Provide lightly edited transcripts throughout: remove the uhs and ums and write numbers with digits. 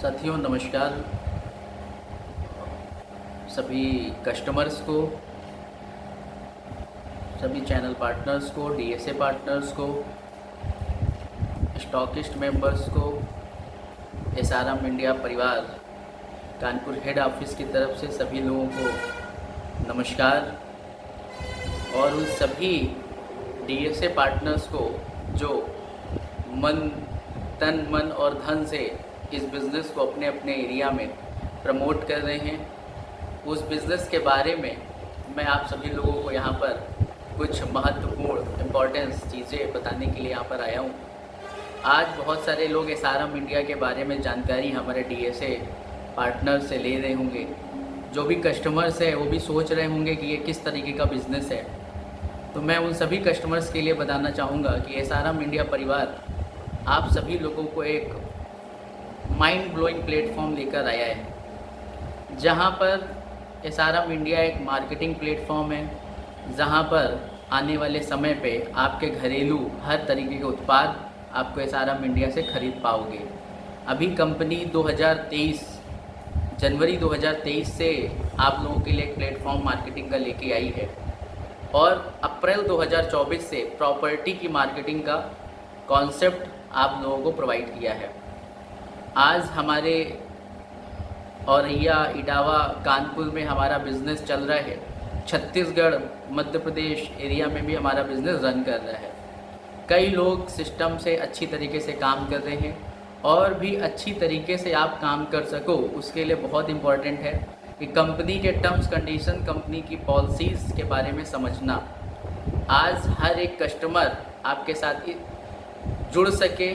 साथियों नमस्कार। सभी कस्टमर्स को, सभी चैनल पार्टनर्स को, डीएसए पार्टनर्स को, स्टॉकिस्ट मेंबर्स को, एसआरएम इंडिया परिवार कानपुर हेड ऑफिस की तरफ से सभी लोगों को नमस्कार। और उन सभी डीएसए पार्टनर्स को जो तन मन और धन से इस बिज़नेस को अपने अपने एरिया में प्रमोट कर रहे हैं, उस बिज़नेस के बारे में मैं आप सभी लोगों को यहाँ पर कुछ महत्वपूर्ण इम्पॉर्टेंस चीज़ें बताने के लिए यहाँ पर आया हूँ। आज बहुत सारे लोग एसआरएम इंडिया के बारे में जानकारी हमारे डीएसए पार्टनर से ले रहे होंगे। जो भी कस्टमर्स है वो भी सोच रहे होंगे कि ये किस तरीके का बिज़नेस है। तो मैं उन सभी कस्टमर्स के लिए बताना चाहूँगा कि एसआरएम इंडिया परिवार आप सभी लोगों को एक माइंड ब्लोइंग प्लेटफॉर्म लेकर आया है, जहाँ पर एसआरएम इंडिया एक मार्केटिंग प्लेटफॉर्म है, जहाँ पर आने वाले समय पे आपके घरेलू हर तरीके के उत्पाद आपको एसआरएम इंडिया से खरीद पाओगे। अभी कंपनी 2023 जनवरी 2023 से आप लोगों के लिए एक प्लेटफॉर्म मार्केटिंग का लेके आई है और अप्रैल 2024 से प्रॉपर्टी की मार्केटिंग का कॉन्सेप्ट आप लोगों को प्रोवाइड किया है। आज हमारे औरैया, इटावा, कानपुर में हमारा बिज़नेस चल रहा है। छत्तीसगढ़, मध्य प्रदेश एरिया में भी हमारा बिज़नेस रन कर रहा है। कई लोग सिस्टम से अच्छी तरीके से काम कर रहे हैं और भी अच्छी तरीके से आप काम कर सको, उसके लिए बहुत इम्पॉर्टेंट है कि कंपनी के टर्म्स कंडीशन, कंपनी की पॉलिसीज़ के बारे में समझना। आज हर एक कस्टमर आपके साथ जुड़ सके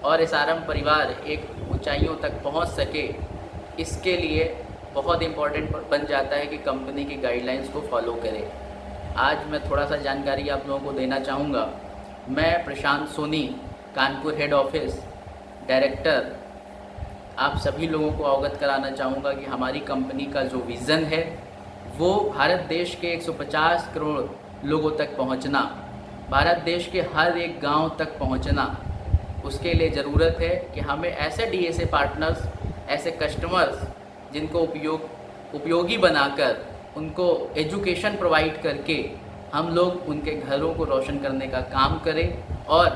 और एसआरएम परिवार एक ऊंचाइयों तक पहुंच सके, इसके लिए बहुत इम्पॉर्टेंट बन जाता है कि कंपनी की गाइडलाइंस को फॉलो करें। आज मैं थोड़ा सा जानकारी आप लोगों को देना चाहूँगा। मैं Prashant Soni, Kanpur head office director, आप सभी लोगों को अवगत कराना चाहूँगा कि हमारी कंपनी का जो विज़न है वो भारत देश के 150 करोड़ लोगों तक पहुँचना, भारत देश के हर एक गांव तक पहुँचना। उसके लिए ज़रूरत है कि हमें ऐसे डीएसए पार्टनर्स, ऐसे कस्टमर्स जिनको उपयोगी बनाकर उनको एजुकेशन प्रोवाइड करके हम लोग उनके घरों को रोशन करने का काम करें और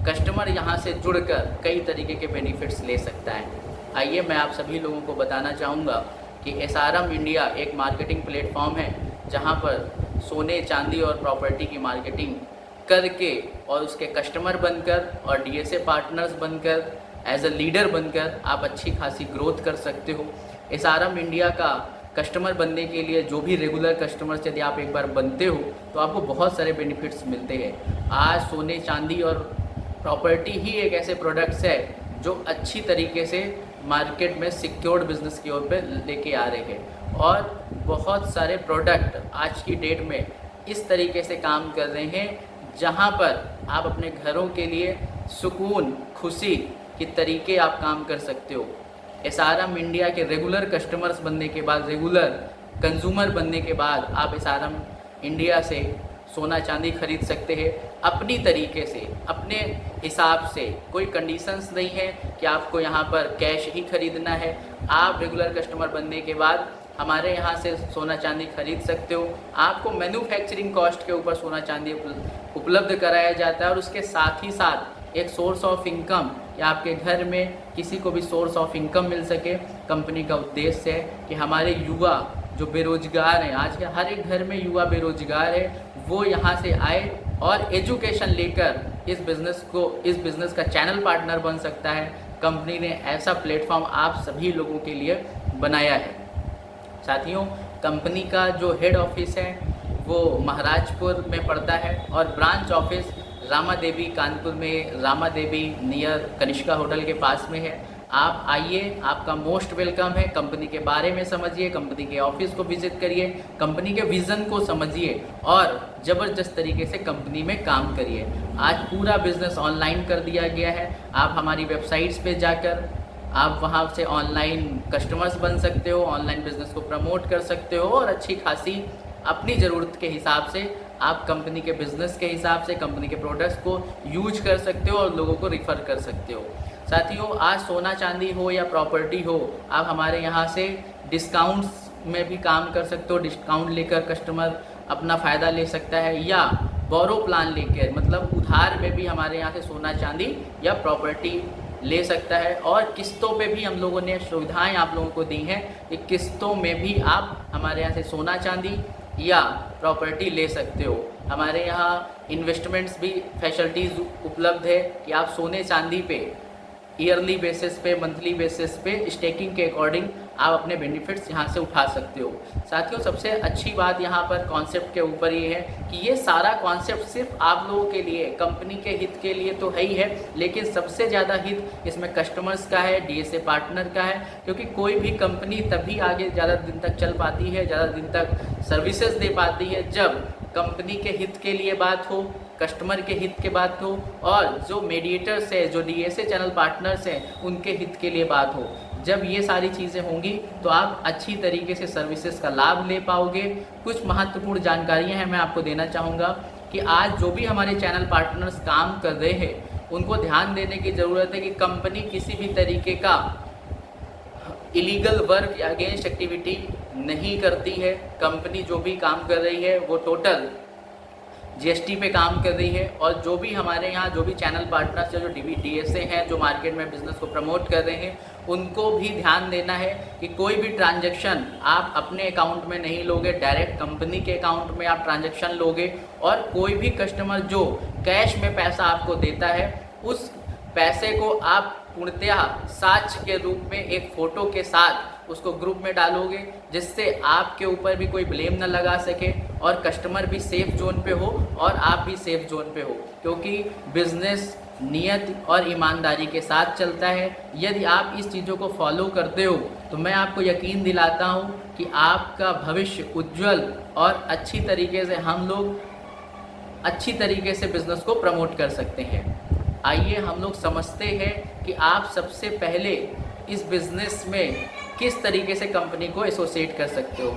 कस्टमर यहाँ से जुड़कर कई तरीके के बेनिफिट्स ले सकता है। आइए मैं आप सभी लोगों को बताना चाहूँगा कि एसआरएम इंडिया एक मार्केटिंग प्लेटफॉर्म है, जहाँ पर सोने, चांदी और प्रॉपर्टी की मार्केटिंग करके और उसके कस्टमर बनकर और डीएसए पार्टनर्स बनकर, एज अ लीडर बनकर आप अच्छी खासी ग्रोथ कर सकते हो। एसआरएम इंडिया का कस्टमर बनने के लिए जो भी रेगुलर कस्टमर्स यदि आप एक बार बनते हो तो आपको बहुत सारे बेनिफिट्स मिलते हैं। आज सोने, चांदी और प्रॉपर्टी ही एक ऐसे प्रोडक्ट्स है जो अच्छी तरीके से मार्केट में सिक्योर्ड बिजनेस की ओर पे लेके आ रहे हैं और बहुत सारे प्रोडक्ट आज की डेट में इस तरीके से काम कर रहे हैं जहां पर आप अपने घरों के लिए सुकून, खुशी के तरीके आप काम कर सकते हो। एसआरएम इंडिया के रेगुलर कस्टमर्स बनने के बाद, रेगुलर कंज्यूमर बनने के बाद आप एसआरएम इंडिया से सोना चांदी खरीद सकते हैं अपनी तरीके से, अपने हिसाब से। कोई कंडीशंस नहीं है कि आपको यहाँ पर कैश ही खरीदना है। आप रेगुलर कस्टमर बनने के बाद हमारे यहाँ से सोना चांदी खरीद सकते हो। आपको मैन्युफैक्चरिंग कॉस्ट के ऊपर सोना चांदी उपलब्ध कराया जाता है और उसके साथ ही साथ एक सोर्स ऑफ इनकम, या आपके घर में किसी को भी सोर्स ऑफ इनकम मिल सके। कंपनी का उद्देश्य है कि हमारे युवा जो बेरोजगार हैं, आज के हर एक घर में युवा बेरोजगार है, वो यहाँ से आए और एजुकेशन लेकर इस बिज़नेस का चैनल पार्टनर बन सकता है। कंपनी ने ऐसा प्लेटफॉर्म आप सभी लोगों के लिए बनाया है। साथियों, कंपनी का जो हेड ऑफिस है वो महाराजपुर में पड़ता है और ब्रांच ऑफिस रामा देवी, कानपुर में रामा देवी नियर कनिष्का होटल के पास में है। आप आइए, आपका मोस्ट वेलकम है। कंपनी के बारे में समझिए, कंपनी के ऑफिस को विजिट करिए, कंपनी के विज़न को समझिए और ज़बरदस्त तरीके से कंपनी में काम करिए। आज पूरा बिज़नेस ऑनलाइन कर दिया गया है। आप हमारी वेबसाइट्स पे जाकर आप वहाँ से ऑनलाइन कस्टमर्स बन सकते हो, ऑनलाइन बिज़नेस को प्रमोट कर सकते हो और अच्छी खासी अपनी ज़रूरत के हिसाब से आप कंपनी के बिजनेस के हिसाब से कंपनी के प्रोडक्ट्स को यूज कर सकते हो और लोगों को रिफ़र कर सकते हो। साथियों, आज सोना चांदी हो या प्रॉपर्टी हो, आप हमारे यहाँ से डिस्काउंट्स में भी काम कर सकते हो। डिस्काउंट लेकर कस्टमर अपना फ़ायदा ले सकता है, या बोरो प्लान लेकर मतलब उधार में भी हमारे यहाँ से सोना चांदी या प्रॉपर्टी ले सकता है। और किस्तों पे भी हम लोगों ने सुविधाएं आप लोगों को दी हैं कि किस्तों में भी आप हमारे यहाँ से सोना चांदी या प्रॉपर्टी ले सकते हो। हमारे यहाँ इन्वेस्टमेंट्स भी फैसिलिटीज़ उपलब्ध है कि आप सोने चांदी पे ईयरली बेसिस पे, मंथली बेसिस पे स्टेकिंग के अकॉर्डिंग आप अपने बेनिफिट्स यहाँ से उठा सकते हो। साथियों, सबसे अच्छी बात यहाँ पर कॉन्सेप्ट के ऊपर ये है कि ये सारा कॉन्सेप्ट सिर्फ आप लोगों के लिए, कंपनी के हित के लिए तो है ही है, लेकिन सबसे ज़्यादा हित इसमें कस्टमर्स का है, डीएसए पार्टनर का है। क्योंकि कोई भी कंपनी तभी आगे ज़्यादा दिन तक चल पाती है, ज़्यादा दिन तक सर्विसेज दे पाती है, जब कंपनी के हित के लिए बात हो, कस्टमर के हित के बात हो, और जो मीडिएटर्स है, जो डीएसए चैनल पार्टनर्स हैं, उनके हित के लिए बात हो। जब ये सारी चीज़ें होंगी तो आप अच्छी तरीके से सर्विसेज का लाभ ले पाओगे। कुछ महत्वपूर्ण जानकारियां हैं मैं आपको देना चाहूँगा कि आज जो भी हमारे चैनल पार्टनर्स काम कर रहे हैं, उनको ध्यान देने की ज़रूरत है कि कंपनी किसी भी तरीके का इलीगल वर्क या अगेंस्ट एक्टिविटी नहीं करती है। कंपनी जो भी काम कर रही है वो टोटल जीएसटी पे काम कर रही है। और जो भी हमारे यहाँ जो भी चैनल पार्टनर्स है, जो डीएसए हैं, जो मार्केट में बिज़नेस को प्रमोट कर रहे हैं, उनको भी ध्यान देना है कि कोई भी ट्रांजैक्शन आप अपने अकाउंट में नहीं लोगे, डायरेक्ट कंपनी के अकाउंट में आप ट्रांजैक्शन लोगे। और कोई भी कस्टमर जो कैश में पैसा आपको देता है, उस पैसे को आप पूर्णतः साक्ष्य के रूप में एक फ़ोटो के साथ उसको ग्रुप में डालोगे, जिससे आपके ऊपर भी कोई ब्लेम ना लगा सके और कस्टमर भी सेफ जोन पे हो और आप भी सेफ जोन पे हो। क्योंकि बिजनेस नियत और ईमानदारी के साथ चलता है। यदि आप इस चीज़ों को फॉलो करते हो तो मैं आपको यकीन दिलाता हूँ कि आपका भविष्य उज्जवल और अच्छी तरीके से हम लोग अच्छी तरीके से बिज़नेस को प्रमोट कर सकते हैं। आइए हम लोग समझते हैं कि आप सबसे पहले इस बिज़नेस में किस तरीके से कंपनी को एसोसिएट कर सकते हो।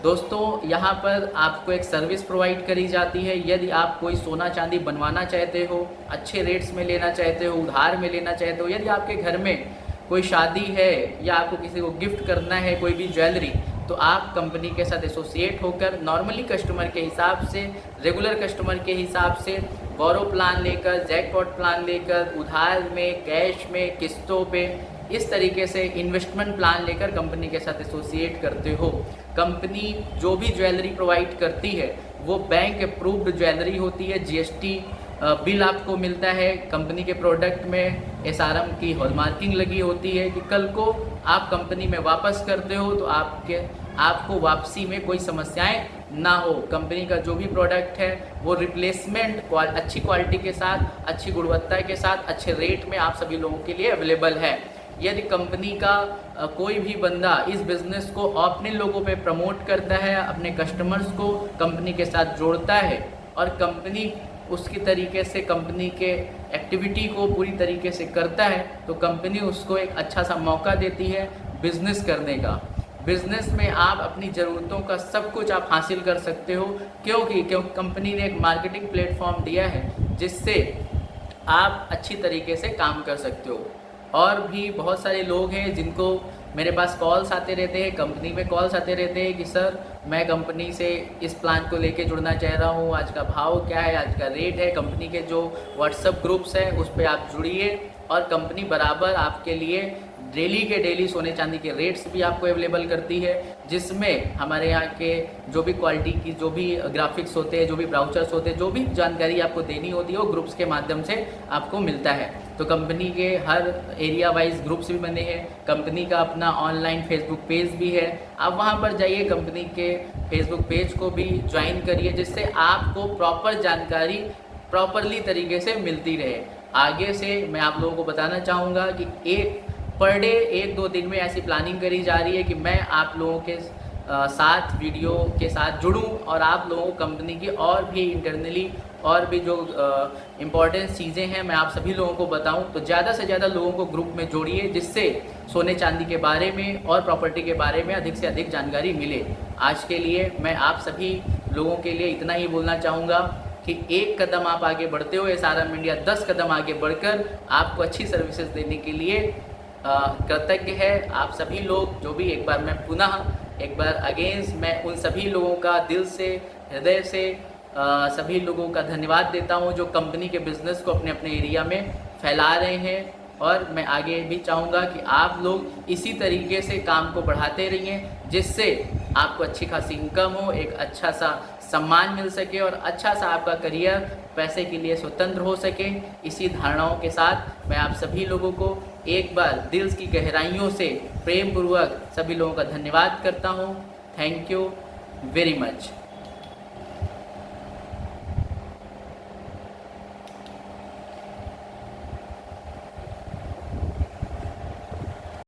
दोस्तों, यहाँ पर आपको एक सर्विस प्रोवाइड करी जाती है। यदि आप कोई सोना चांदी बनवाना चाहते हो, अच्छे रेट्स में लेना चाहते हो, उधार में लेना चाहते हो, यदि आपके घर में कोई शादी है या आपको किसी को गिफ्ट करना है कोई भी ज्वेलरी, तो आप कंपनी के साथ एसोसिएट होकर नॉर्मली कस्टमर के हिसाब से, रेगुलर कस्टमर के हिसाब से बोरो प्लान लेकर, जैकपॉट प्लान लेकर, उधार में, कैश में, किस्तों पे, इस तरीके से इन्वेस्टमेंट प्लान लेकर कंपनी के साथ एसोसिएट करते हो। कंपनी जो भी ज्वेलरी प्रोवाइड करती है वो बैंक अप्रूव्ड ज्वेलरी होती है। जीएसटी बिल आपको मिलता है। कंपनी के प्रोडक्ट में एसआरएम की हॉलमार्किंग लगी होती है कि कल को आप कंपनी में वापस करते हो तो आपको वापसी में कोई समस्याएं ना हो। कंपनी का जो भी प्रोडक्ट है वो रिप्लेसमेंट अच्छी क्वालिटी के साथ, अच्छी गुणवत्ता के साथ, अच्छे रेट में आप सभी लोगों के लिए अवेलेबल है। यदि कंपनी का कोई भी बंदा इस बिज़नेस को अपने लोगों पे प्रमोट करता है, अपने कस्टमर्स को कंपनी के साथ जोड़ता है और कंपनी उसकी तरीके से कंपनी के एक्टिविटी को पूरी तरीके से करता है, तो कंपनी उसको एक अच्छा सा मौका देती है बिज़नेस करने का। बिज़नेस में आप अपनी ज़रूरतों का सब कुछ आप हासिल कर सकते हो। क्योंकि कंपनी ने एक मार्केटिंग प्लेटफॉर्म दिया है जिससे आप अच्छी तरीके से काम कर सकते हो। और भी बहुत सारे लोग हैं जिनको मेरे पास कॉल्स आते रहते हैं, कंपनी में कॉल्स आते रहते हैं कि सर मैं कंपनी से इस प्लान को लेके जुड़ना चाह रहा हूँ, आज का भाव क्या है, आज का रेट है। कंपनी के जो व्हाट्सएप ग्रुप्स हैं उस पर आप जुड़िए और कंपनी बराबर आपके लिए डेली के डेली सोने चांदी के रेट्स भी आपको अवेलेबल करती है, जिसमें हमारे यहाँ के जो भी क्वालिटी की जो भी ग्राफिक्स होते हैं, जो भी ब्राउचर्स होते हैं, जो भी जानकारी आपको देनी होती है वो ग्रुप्स के माध्यम से आपको मिलता है। तो कंपनी के हर एरिया वाइज ग्रुप्स भी बने हैं। कंपनी का अपना ऑनलाइन फेसबुक पेज भी है, आप वहाँ पर जाइए, कंपनी के फेसबुक पेज को भी ज्वाइन करिए, जिससे आपको प्रॉपर जानकारी प्रॉपरली तरीके से मिलती रहे। आगे से मैं आप लोगों को बताना चाहूँगा कि पर डे 1-2 दिन में ऐसी प्लानिंग करी जा रही है कि मैं आप लोगों के साथ वीडियो के साथ जुड़ूं और आप लोगों को कंपनी की और भी इंटरनली और भी जो इम्पोर्टेंट चीज़ें हैं मैं आप सभी लोगों को बताऊं, तो ज़्यादा से ज़्यादा लोगों को ग्रुप में जोड़िए, जिससे सोने चांदी के बारे में और प्रॉपर्टी के बारे में अधिक से अधिक जानकारी मिले। आज के लिए मैं आप सभी लोगों के लिए इतना ही बोलना चाहूँगा कि एक कदम आप आगे बढ़ते हो, SRM इंडिया 10 कदम आगे बढ़कर आपको अच्छी सर्विसेज देने के लिए कृतज्ञ है। आप सभी लोग जो भी, एक बार अगेंस्ट मैं उन सभी लोगों का दिल से, हृदय से सभी लोगों का धन्यवाद देता हूं जो कंपनी के बिज़नेस को अपने अपने एरिया में फैला रहे हैं। और मैं आगे भी चाहूँगा कि आप लोग इसी तरीके से काम को बढ़ाते रहिए, जिससे आपको अच्छी खासी इनकम हो, एक अच्छा सा सम्मान मिल सके और अच्छा सा आपका करियर पैसे के लिए स्वतंत्र हो सके। इसी धारणाओं के साथ मैं आप सभी लोगों को एक बार दिल की गहराइयों से प्रेम पूर्वक सभी लोगों का धन्यवाद करता हूँ। Thank you very much.